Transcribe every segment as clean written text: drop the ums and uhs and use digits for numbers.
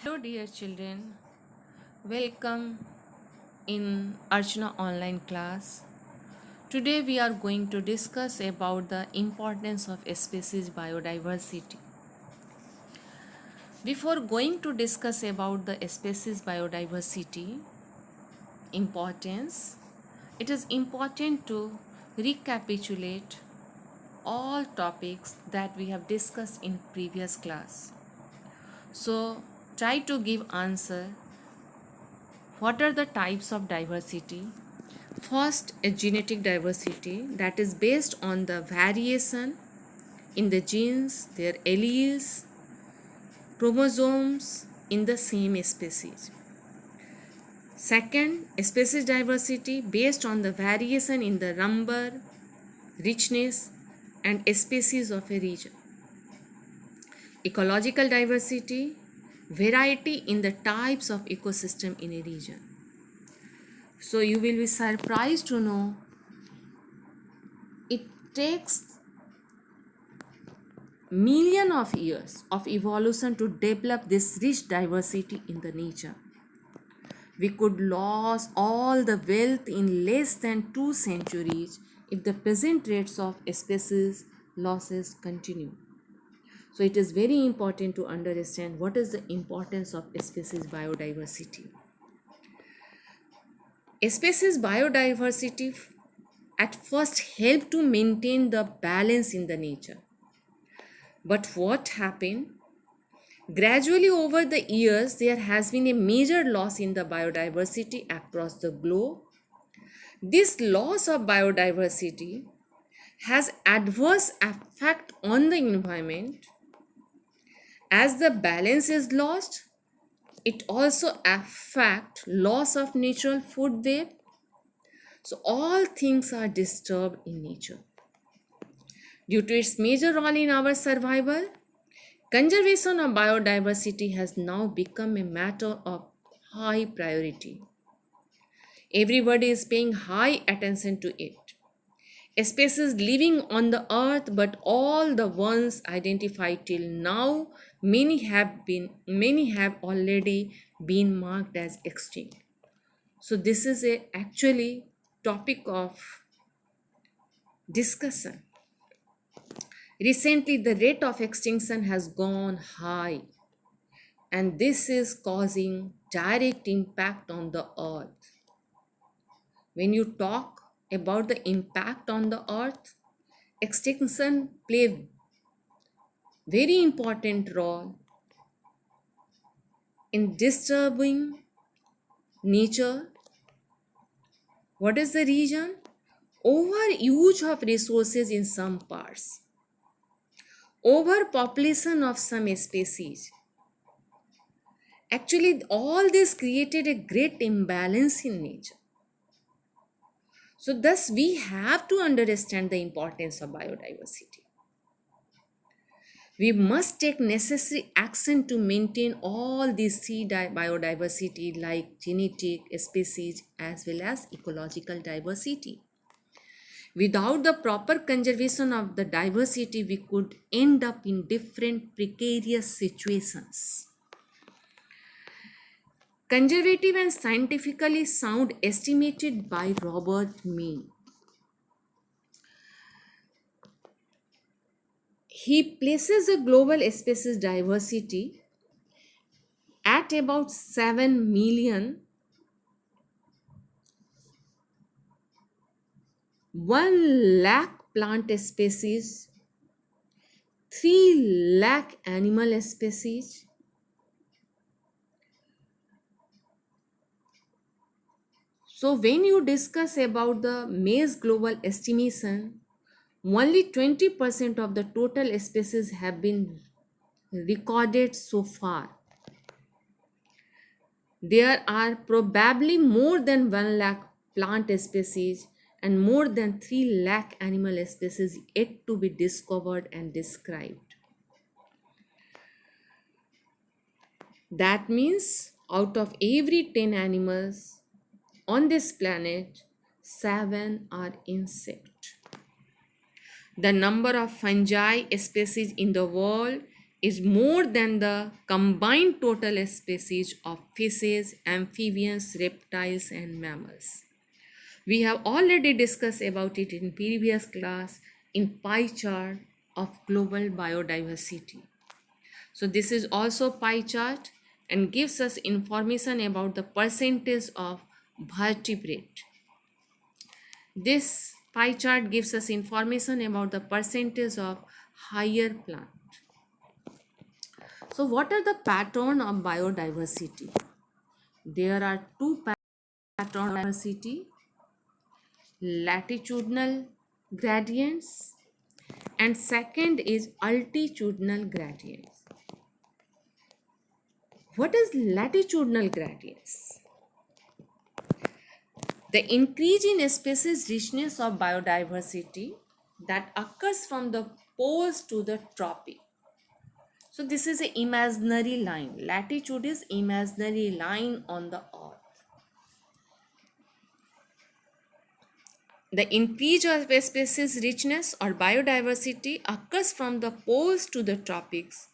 Hello, dear children. Welcome in Archana online class. Today we are going to discuss about the importance of species biodiversity. Before going to discuss about the species biodiversity importance, it is important to recapitulate all topics that we have discussed in previous class. So try to give answer. What are the types of diversity? First, a genetic diversity that is based on the variation in the genes, their alleles, chromosomes in the same species. Second, a species diversity based on the variation in the number, richness, and species of a region. Ecological diversity, variety in the types of ecosystem in a region. So you will be surprised to know it takes million of years of evolution to develop this rich diversity in the nature. We could lose all the wealth in less than 2 centuries if the present rates of species losses continue. So it is very important to understand what is the importance of species biodiversity. Species biodiversity at first help to maintain the balance in the nature. But what happened? Gradually, over the years, there has been a major loss in the biodiversity across the globe. This loss of biodiversity has adverse effect on the environment. As the balance is lost, it also affect loss of natural food web. So all things are disturbed in nature. Due to its major role in our survival, conservation of biodiversity has now become a matter of high priority. Everybody is paying high attention to it. Species living on the earth, but all the ones identified till now, many have already been marked as extinct. So this is a actually topic of discussion. Recently, the rate of extinction has gone high, and this is causing direct impact on the earth. When you talk about the impact on the earth, extinction play a very important role in disturbing nature. What is the reason? Overuse of resources in some parts, overpopulation of some species. Actually, all this created a great imbalance in nature. So, thus, we have to understand the importance of biodiversity. We must take necessary action to maintain all these biodiversity like genetic, species, as well as ecological diversity. Without the proper conservation of the diversity, we could end up in different precarious situations. Conservative and scientifically sound estimated by Robert May. He places the global species diversity at about 7 million, 1 lakh plant species, 3 lakh animal species. So when you discuss about the May's global estimation, only 20% of the total species have been recorded so far. There are probably more than 1 lakh plant species and more than 3 lakh animal species yet to be discovered and described. That means out of every 10 animals on this planet, 7 are insect. The number of fungi species in the world is more than the combined total species of fishes, amphibians, reptiles, and mammals. We have already discussed about it in previous class in pie chart of global biodiversity. So this is also pie chart and gives us information about the percentage of vertebrate. This pie chart gives us information about the percentage of higher plant. So what are the pattern of biodiversity? There are two patterns of diversity: latitudinal gradients and second is altitudinal gradients. What is latitudinal gradients? The increase in species richness of biodiversity that occurs from the poles to the tropic. So this is an imaginary line. Latitude is imaginary line on the earth. The increase of species richness or biodiversity occurs from the poles to the tropics,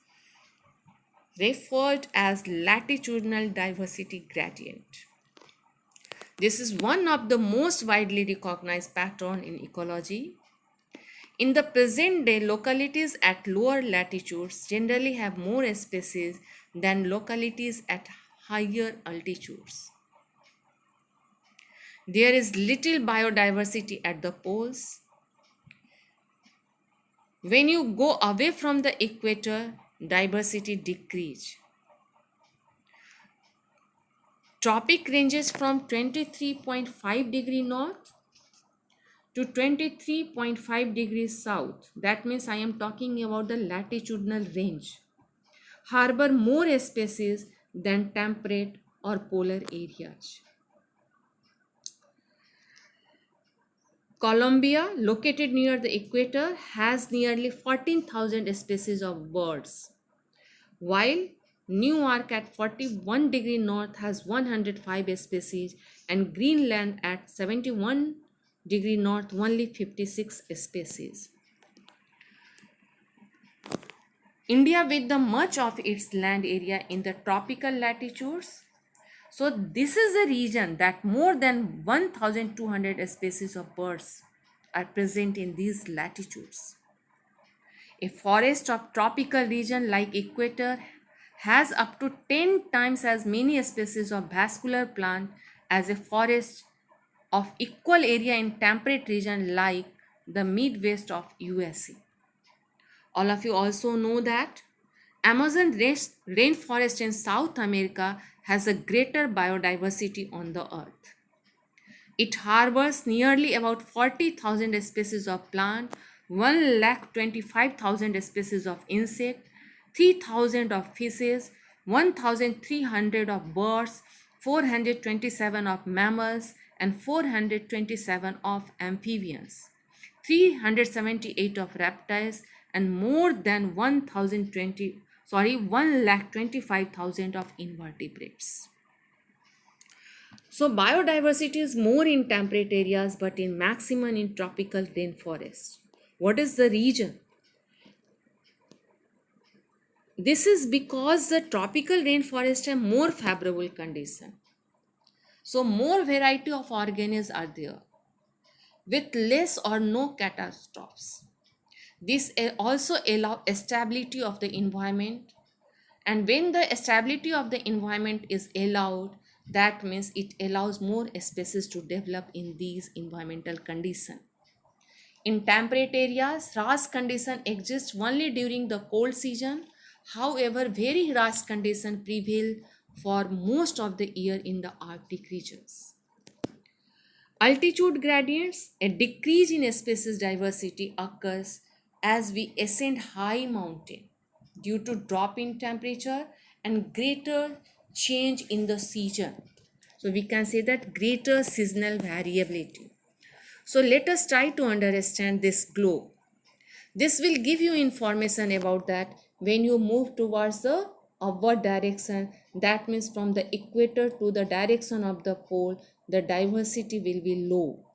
referred as latitudinal diversity gradient. This is one of the most widely recognized pattern in ecology. In the present day, localities at lower latitudes generally have more species than localities at higher altitudes. There is little biodiversity at the poles. When you go away from the equator, diversity decreases. Tropic ranges from 23.5 degree north to 23.5 degrees south. That means I am talking about the latitudinal range. Harbor more species than temperate or polar areas. Colombia, located near the equator, has nearly 14,000 species of birds, while Newark at 41 degree north has 105 species and Greenland at 71 degree north only 56 species. India with the much of its land area in the tropical latitudes. So this is a region that more than 1,200 species of birds are present in these latitudes. A forest of tropical region like equator has up to 10 times as many species of vascular plant as a forest of equal area in temperate region like the Midwest of USA. All of you also know that Amazon rainforest in South America has a greater biodiversity on the earth. It harbors nearly about 40,000 species of plant, 1,25,000 species of insect, 3,000 of fishes, 1,300 of birds, 427 of mammals, and 427 of amphibians, 378 of reptiles, and more than 1,25,000 of invertebrates. So biodiversity is more in temperate areas but in maximum in tropical rainforests. What is the reason? This is because the tropical rainforests have more favorable condition. So more variety of organisms are there with less or no catastrophes. This also allows stability of the environment, and when the stability of the environment is allowed, that means it allows more species to develop in these environmental conditions. In temperate areas, harsh conditions exist only during the cold season. However, very harsh conditions prevail for most of the year in the Arctic regions. Altitude gradients, a decrease in species diversity occurs as we ascend high mountain due to drop in temperature and greater change in the season. So we can say that greater seasonal variability. So let us try to understand this globe. This will give you information about that when you move towards the upward direction, that means from the equator to the direction of the pole, the diversity will be low.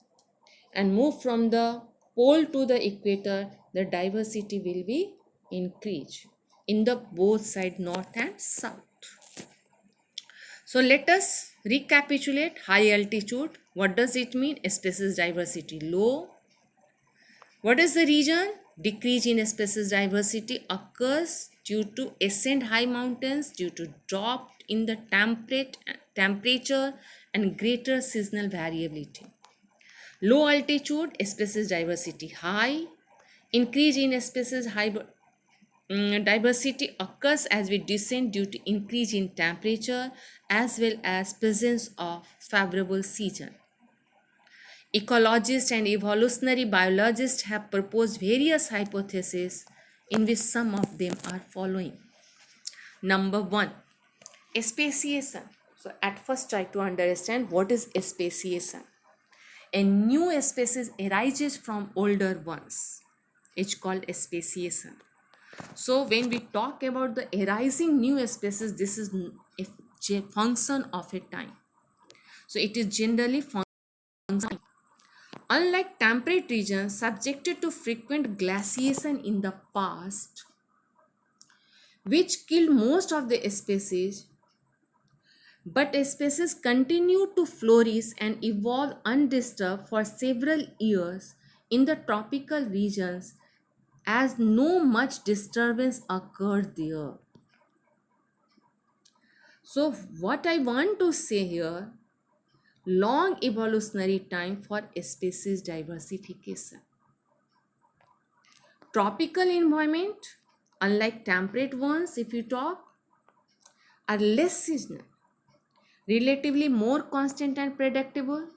And move from the pole to the equator, the diversity will be increased. in the both side north and south. So let us recapitulate high altitude. What does it mean? Species diversity low. What is the reason? Decrease in species diversity occurs due to ascent high mountains, due to drop in the temperature and greater seasonal variability. Low altitude species diversity high. Increase in species diversity occurs as we descend due to increase in temperature as well as presence of favorable season. Ecologists and evolutionary biologists have proposed various hypotheses in which some of them are following. Number one, speciation. So at first try to understand what is speciation. A new species arises from older ones. It's called speciation. So when we talk about the arising new species, this is a function of a time. So it is generally function. Unlike temperate regions subjected to frequent glaciation in the past, which killed most of the species, but species continue to flourish and evolve undisturbed for several years in the tropical regions as no much disturbance occurred there. So, what I want to say here, long evolutionary time for species diversification. Tropical environment, unlike temperate ones, if you talk, are less seasonal, relatively more constant and predictable.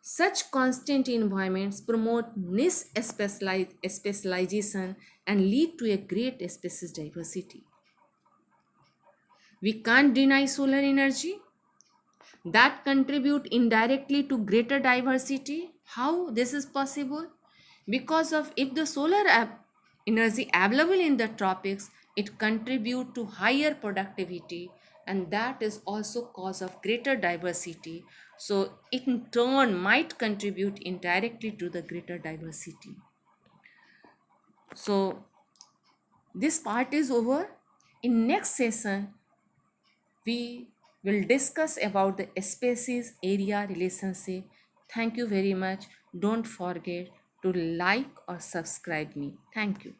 Such constant environments promote niche specialization and lead to a great species diversity. We can't deny solar energy that contribute indirectly to greater diversity. How this is possible? Because of if the energy available in the tropics, it contribute to higher productivity, and that is also cause of greater diversity. So it in turn might contribute indirectly to the greater diversity. So this part is over. In next session we will discuss about the species area relationship. Thank you very much. Don't forget to like or subscribe me. Thank you.